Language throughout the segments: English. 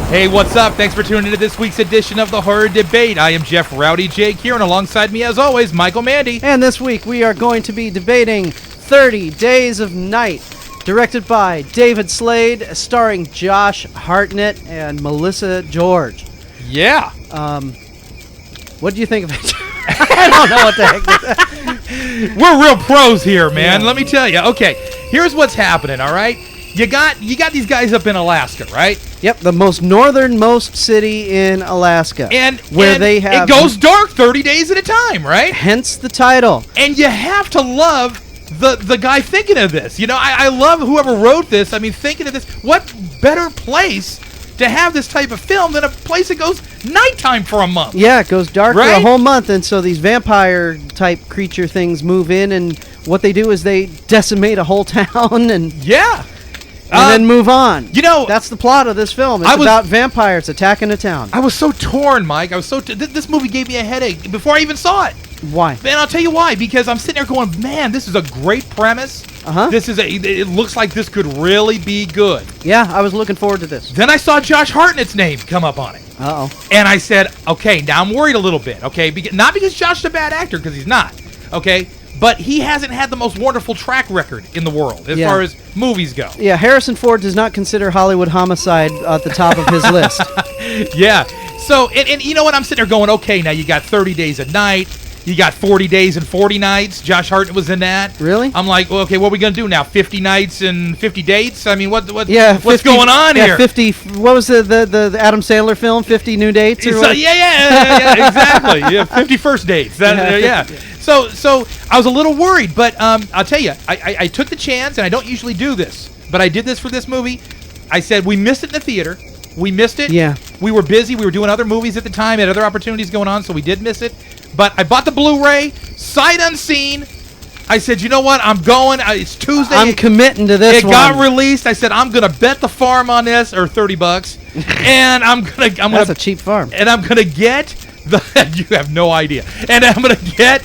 Hey, what's up? Thanks for tuning into this week's edition of the Horror Debate. I am Jeff Rowdy Jake here, and alongside me, as always, Michael Mandy. And this week we are going to be debating 30 Days of Night, directed by David Slade, starring Josh Hartnett and Melissa George. Yeah. What do you think of it? I don't know what the heck to say. We're real pros here, man. Yeah. Let me tell you. Okay, here's what's happening, all right? You got these guys up in Alaska, right? Yep, the most northernmost city in Alaska. And they have... It goes dark 30 days at a time, right? Hence the title. And you have to love the guy thinking of this. You know, I love whoever wrote this. I mean, thinking of this. What better place to have this type of film than a place that goes nighttime for a month? Yeah, it goes dark for a whole month, and so these vampire-type creature things move in, and what they do is they decimate a whole town, and... Yeah. And then move on. You know, that's the plot of this film. It's about vampires attacking a town. I was so torn, Mike. I was so this movie gave me a headache before I even saw it. Why? And I'll tell you why. Because I'm sitting there going, man, this is a great premise. This is it looks like this could really be good. Yeah, I was looking forward to this. Then I saw Josh Hartnett's name come up on it. And I said, okay, now I'm worried a little bit. Okay, not because Josh is a bad actor, because he's not. Okay. But he hasn't had the most wonderful track record in the world as far as movies go. Yeah, Harrison Ford does not consider Hollywood Homicide at the top of his list. Yeah. So, and you know what? I'm sitting there going, okay, now you got 30 Days a Night. You got 40 Days and 40 Nights. Josh Hartnett was in that. Really? I'm like, well, okay, what are we going to do now? 50 nights and 50 dates? I mean, what's 50, going on here? 50, what was the Adam Sandler film, 50 New Dates? Or what? Yeah, exactly. Yeah, 50 first dates. Yeah. So I was a little worried, but I'll tell you, I took the chance, and I don't usually do this, but I did this for this movie. I said, we missed it in the theater. We missed it. Yeah. We were busy. We were doing other movies at the time, had other opportunities going on, so we did miss it. But I bought the Blu-ray, sight unseen. I said, you know what? I'm going. It's Tuesday. I'm committing to this one. It got released. I said, I'm going to bet the farm on this, or $30, and That's a cheap farm. And I'm going to get you have no idea. And I'm going to get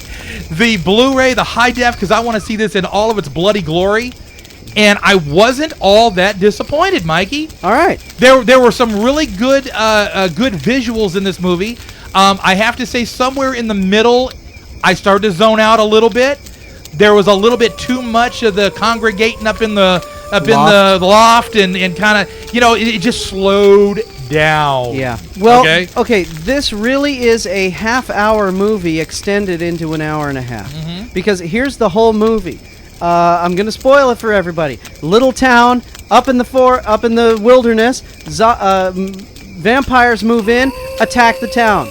the Blu-ray, the high def, because I want to see this in all of its bloody glory. And I wasn't all that disappointed, Mikey. All right. There were some really good visuals in this movie. I have to say, somewhere in the middle, I started to zone out a little bit. There was a little bit too much of the congregating up in the loft and kind of, it just slowed down. Yeah. Well, okay, this really is a half-hour movie extended into an hour and a half. Mm-hmm. Because here's the whole movie. I'm going to spoil it for everybody. Little town, up in the wilderness, vampires move in, attack the town.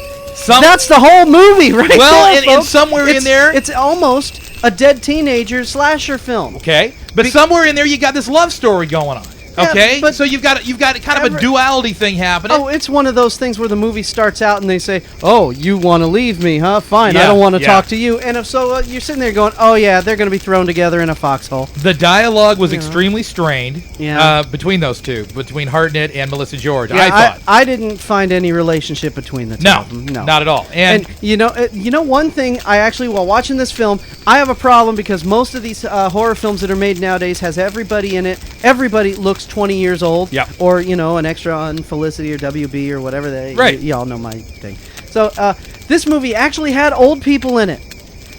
That's the whole movie, right? Well, and somewhere in there... It's almost a dead teenager slasher film. Okay, but somewhere in there you got this love story going on. Okay, but so you've got kind of a duality thing happening. Oh, it's one of those things where the movie starts out and they say, "Oh, you want to leave me, huh? Fine, I don't want to talk to you." And if so, you're sitting there going, "Oh yeah, they're going to be thrown together in a foxhole." The dialogue was extremely strained between those two, between Hartnett and Melissa George. Yeah, I thought I didn't find any relationship between the two of them. No, not at all. And you know, one thing I actually, while watching this film, I have a problem because most of these horror films that are made nowadays has everybody in it. Everybody looks 20 years old, or an extra on Felicity or WB or whatever they. Right. Y'all know my thing. So this movie actually had old people in it.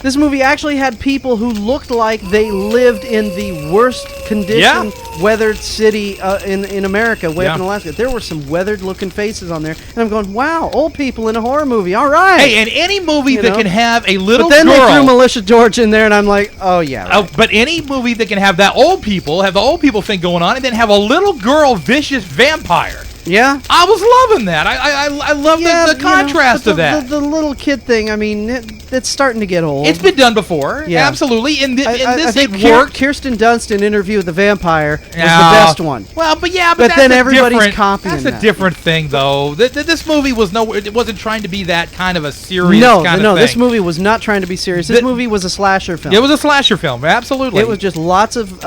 This movie actually had people who looked like they lived in the worst condition, weathered city in America, way up in Alaska. There were some weathered-looking faces on there, and I'm going, wow, old people in a horror movie, all right. Hey, and any movie that can have a little girl... But then they threw Melissa George in there, and I'm like, oh, yeah, right. But any movie that can have the old people thing going on, and then have a little girl vicious vampire... Yeah, I was loving that. I love the contrast of that. The little kid thing. I mean, it's starting to get old. It's been done before. Yeah, absolutely. In this, it worked. Kirsten Dunst in Interview with the Vampire was the best one. Well, but then everybody's copying that. That's a different thing, though. This movie it wasn't trying to be that kind of a serious kind of thing. No, this movie was not trying to be serious. This movie was a slasher film. It was a slasher film. Absolutely. It was just lots of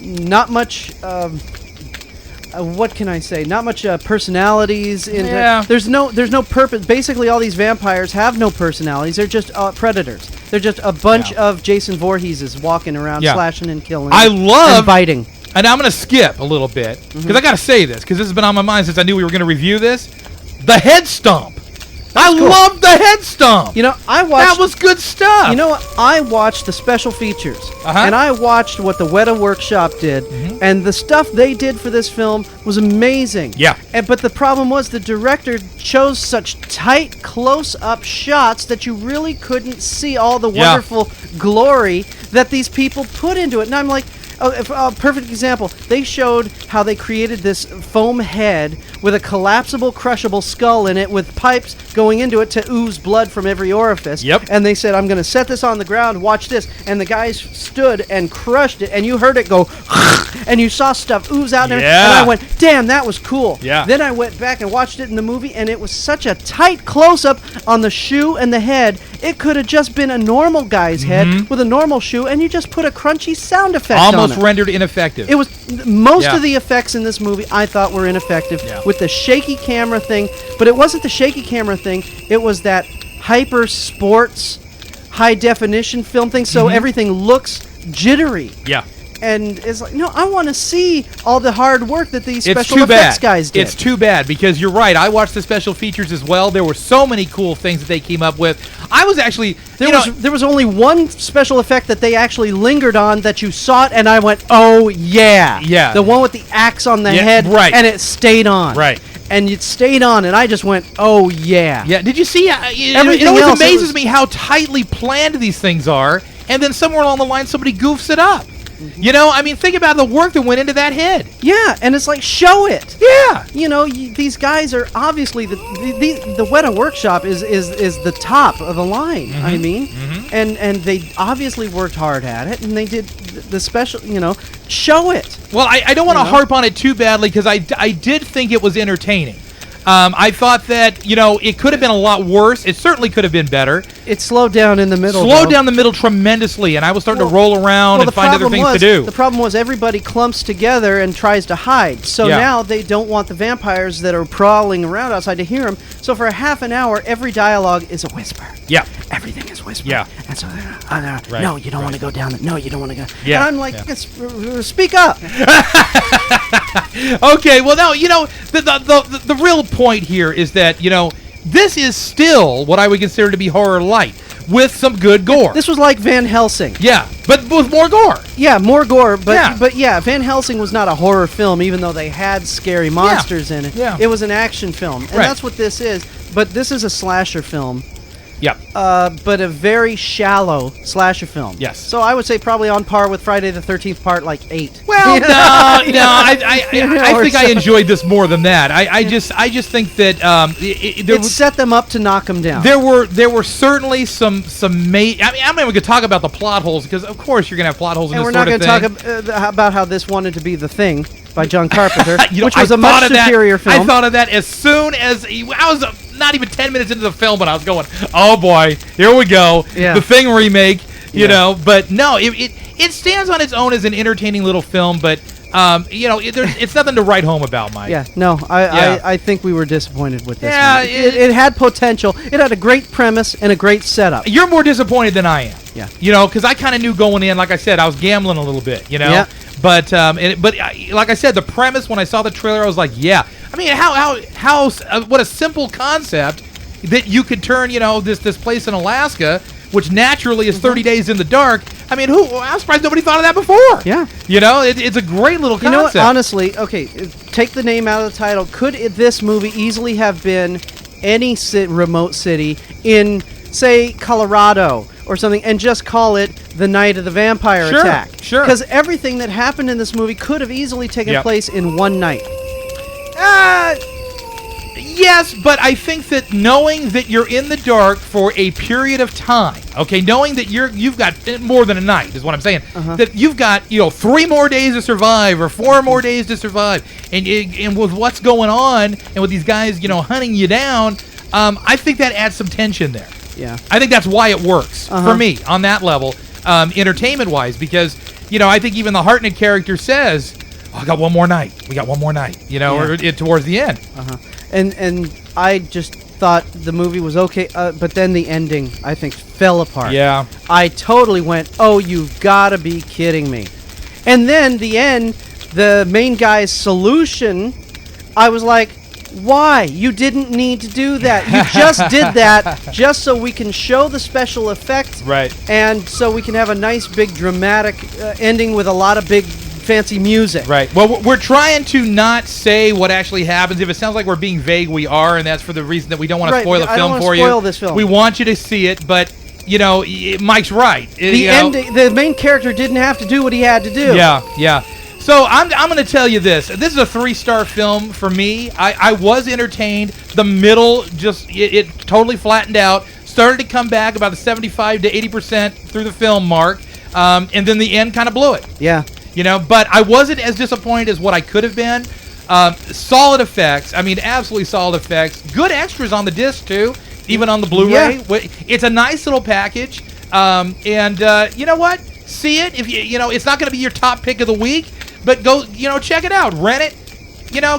not much. What can I say? Not much personalities. There's no purpose. Basically, all these vampires have no personalities. They're just predators. They're just a bunch of Jason Voorheeses walking around, slashing and killing. And biting. and I'm going to skip a little bit because I got to say this because this has been on my mind since I knew we were going to review this. The head stomp. I love the head stomp. You know, I watched... That was good stuff. You know what? I watched the special features, and I watched what the Weta Workshop did, and the stuff they did for this film was amazing. Yeah. But the problem was the director chose such tight, close-up shots that you really couldn't see all the wonderful glory that these people put into it. And I'm like... a perfect example. They showed how they created this foam head with a collapsible, crushable skull in it with pipes going into it to ooze blood from every orifice. Yep. And they said, I'm going to set this on the ground, watch this. And the guys stood and crushed it, and you heard it go, and you saw stuff ooze out there. Yeah. And I went, damn, that was cool. Yeah. Then I went back and watched it in the movie, and it was such a tight close-up on the shoe and the head. It could have just been a normal guy's head with a normal shoe, and you just put a crunchy sound effect on it. Rendered ineffective. It was most of the effects in this movie I thought were ineffective with the shaky camera thing, but it wasn't the shaky camera thing, it was that hyper sports high definition film thing, so everything looks jittery. Yeah. And it's like, no, I want to see all the hard work that these It's special too effects bad. guys did. It's too bad because you're right. I watched the special features as well. There were so many cool things that they came up with. I was actually there was only one special effect that they actually lingered on that you saw it and I went, oh yeah. Yeah. The one with the axe on the head and it stayed on. Right. And it stayed on and I just went, oh yeah. Yeah. Did you see? It Everything always else, amazes me how tightly planned these things are, and then somewhere along the line somebody goofs it up. You know, I mean, think about the work that went into that head. Yeah, and it's like, show it. Yeah. You know, these guys are obviously the Weta Workshop is the top of the line. I mean, and they obviously worked hard at it, and they did the special. You know, show it. Well, I don't want to harp on it too badly because I did think it was entertaining. I thought that, you know, it could have been a lot worse. It certainly could have been better. It slowed down in the middle. Slowed down the middle tremendously, and I was starting to roll around and find other things to do. The problem was everybody clumps together and tries to hide. So now they don't want the vampires that are prowling around outside to hear them. So for a half an hour, every dialogue is a whisper. Yeah. Everything is whisper. Yeah. And so they're, no, you don't want to go down. No, you don't want to go. Yeah. And I'm like, speak up. Okay, well, now, you know, the real point here is that, you know, this is still what I would consider to be horror light with some good gore. This was like Van Helsing. Yeah, but with more gore. Yeah, more gore, but Van Helsing was not a horror film, even though they had scary monsters in it. Yeah. It was an action film, and that's what this is. But this is a slasher film. Yep. But a very shallow slasher film. Yes. So I would say probably on par with Friday the 13th Part like 8. Well, no, I think I enjoyed this more than that. I just think that it set them up to knock them down. There were certainly some I mean, I'm not even going to talk about the plot holes because of course you're going to have plot holes in this sort of thing. And we're not going to talk about how this wanted to be The Thing by John Carpenter, you know, which was a much superior film. I thought of that as soon as I was not even 10 minutes into the film, but I was going, oh boy, here we go, The Thing remake, you know. But no, it stands on its own as an entertaining little film, but you know, it's nothing to write home about, Mike. Yeah, no, I think we were disappointed with this. Yeah, it had potential. It had a great premise and a great setup. You're more disappointed than I am. Yeah, you know, because I kind of knew going in. Like I said, I was gambling a little bit, you know. Yeah. But like I said, the premise when I saw the trailer, I was like, yeah. I mean, how what a simple concept that you could turn, you know, this place in Alaska, which naturally is 30 days in the dark. I mean, I'm surprised nobody thought of that before. Yeah. You know, it's a great little concept. You know what, honestly, okay, take the name out of the title. Could this movie easily have been any remote city in, say, Colorado or something, and just call it The Night of the Vampire Attack? Sure. Because everything that happened in this movie could have easily taken place in one night. Yes, but I think that knowing that you're in the dark for a period of time, okay, knowing that you've got more than a night is what I'm saying, that you've got, you know, 3 more days to survive or 4 more days to survive, and with what's going on and with these guys, you know, hunting you down, I think that adds some tension there. Yeah, I think that's why it works for me on that level, entertainment-wise, because, you know, I think even the Hartnett character says, I got one more night. We got one more night, you know, or towards the end. And I just thought the movie was okay, but then the ending, I think, fell apart. Yeah. I totally went, oh, you've got to be kidding me. And then the end, the main guy's solution, I was like, why? You didn't need to do that. You just did that just so we can show the special effects. Right. And so we can have a nice, big, dramatic ending with a lot of big, fancy music. Right. Well, we're trying to not say what actually happens. If it sounds like we're being vague, we are, and that's for the reason that we don't want to spoil the film for you. Spoil this film. We want you to see it, but, Mike's right. The ending, the main character didn't have to do what he had to do. Yeah. So I'm going to tell you this. This is a 3-star film for me. I was entertained. The middle it totally flattened out. Started to come back about the 75 to 80% through the film mark, and then the end kind of blew it. Yeah. But I wasn't as disappointed as what I could have been. Solid effects. I mean, absolutely solid effects. Good extras on the disc too, even on the Blu-ray. Yeah. It's a nice little package. And you know what? See it. If it's not going to be your top pick of the week. But go, check it out. Rent it.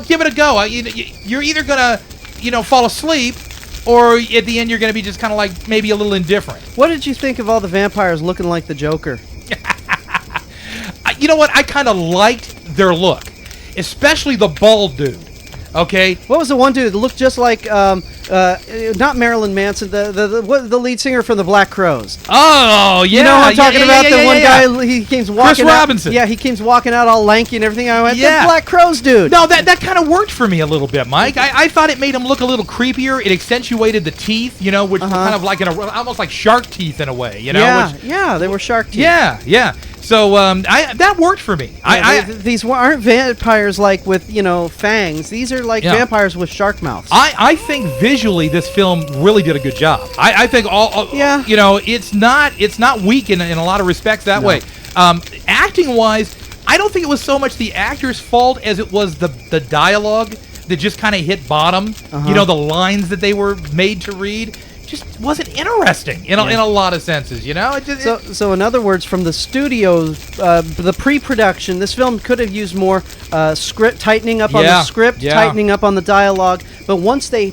Give it a go. You're either going to, fall asleep, or at the end you're going to be just kind of like maybe a little indifferent. What did you think of all the vampires looking like the Joker? You know what? I kind of liked their look, especially the bald dude. Okay. What was the one dude that looked just like, not Marilyn Manson, the lead singer from the Black Crowes? Oh, yeah. You know what I'm talking about? The one guy, he came walking Chris Robinson. Yeah, he came walking out all lanky and everything. I went, yeah. The Black Crowes dude. No, that kind of worked for me a little bit, Mike. I thought it made him look a little creepier. It accentuated the teeth, which were kind of like almost like shark teeth in a way, Yeah, they were shark teeth. Yeah. So that worked for me. Yeah, these aren't vampires like with fangs. These are like vampires with shark mouths. I think visually this film really did a good job. I think it's not weak in a lot of respects that way. Acting wise, I don't think it was so much the actor's fault as it was the dialogue that just kind of hit bottom. The lines that they were made to read just wasn't interesting in a lot of senses, So in other words, from the studio, the pre-production, this film could have used more script tightening up on the script, tightening up on the dialogue. But once they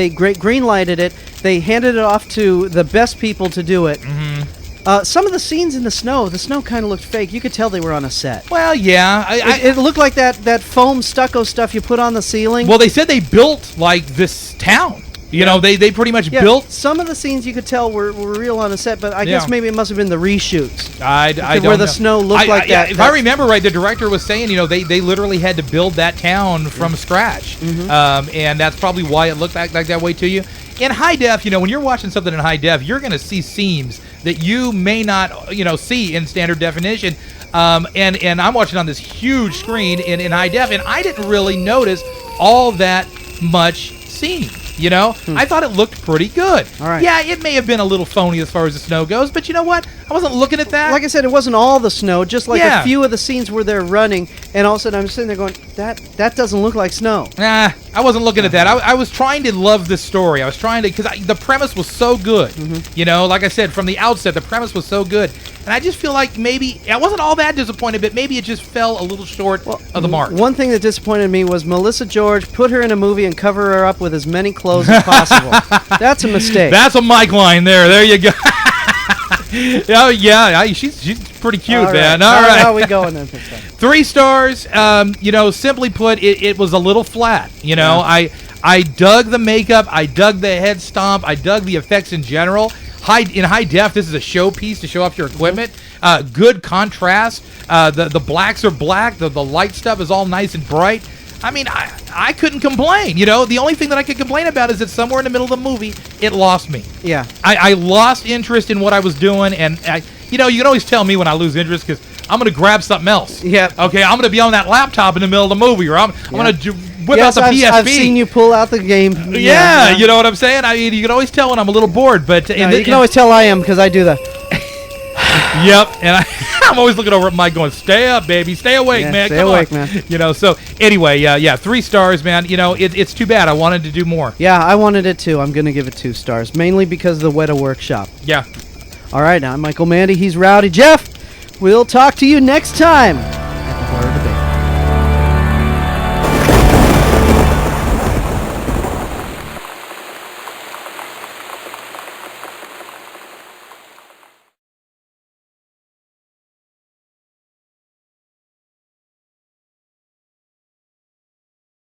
green-lighted it, they handed it off to the best people to do it. Mm-hmm. Some of the scenes in the snow kind of looked fake. You could tell they were on a set. Well, yeah. It looked like that foam stucco stuff you put on the ceiling. Well, they said they built like this town. They pretty much built. Some of the scenes you could tell were real on a set, but I guess maybe it must have been the reshoots. I don't where know. the snow looked like that. If I remember right, the director was saying, they literally had to build that town from scratch, and that's probably why it looked like that way to you. In high def, when you're watching something in high def, you're going to see seams that you may not, see in standard definition. And I'm watching on this huge screen in high def, and I didn't really notice all that much seam. I thought it looked pretty good. All right. Yeah, it may have been a little phony as far as the snow goes, but you know what? I wasn't looking at that. Like I said, it wasn't all the snow, just like a few of the scenes where they're running, and all of a sudden I'm sitting there going, that doesn't look like snow. Nah, I wasn't looking at that. I was trying to love this story. I was trying to, because the premise was so good. Like I said, from the outset, the premise was so good. And I just feel like maybe, I wasn't all that disappointed, but maybe it just fell a little short of the mark. One thing that disappointed me was Melissa George put her in a movie and cover her up with as many clothes as possible. That's a mistake. That's a Mike line there. There you go. She's pretty cute, man. All right. How are we going then? 3 stars. Simply put, it was a little flat. I dug the makeup. I dug the head stomp. I dug the effects in general. In high def, this is a showpiece to show off your equipment. Good contrast. The blacks are black. The light stuff is all nice and bright. I mean, I couldn't complain. The only thing that I could complain about is that somewhere in the middle of the movie, it lost me. Yeah. I lost interest in what I was doing, and you can always tell me when I lose interest because I'm going to grab something else. Yeah. Okay, I'm going to be on that laptop in the middle of the movie, or I'm going to whip out the PSP. I've seen you pull out the game. Yeah, you know what I'm saying? I mean, you can always tell when I'm a little bored, but... you can always tell I am, because I do that. Yep, and I'm always looking over at Mike going, stay up, baby, stay awake, man, stay awake, man. So anyway, 3 stars, man. It's too bad. I wanted to do more. Yeah, I wanted it too. I'm going to give it 2 stars, mainly because of the Weta Workshop. Yeah. All right, I'm Michael Mandy. He's Rowdy. Jeff, we'll talk to you next time.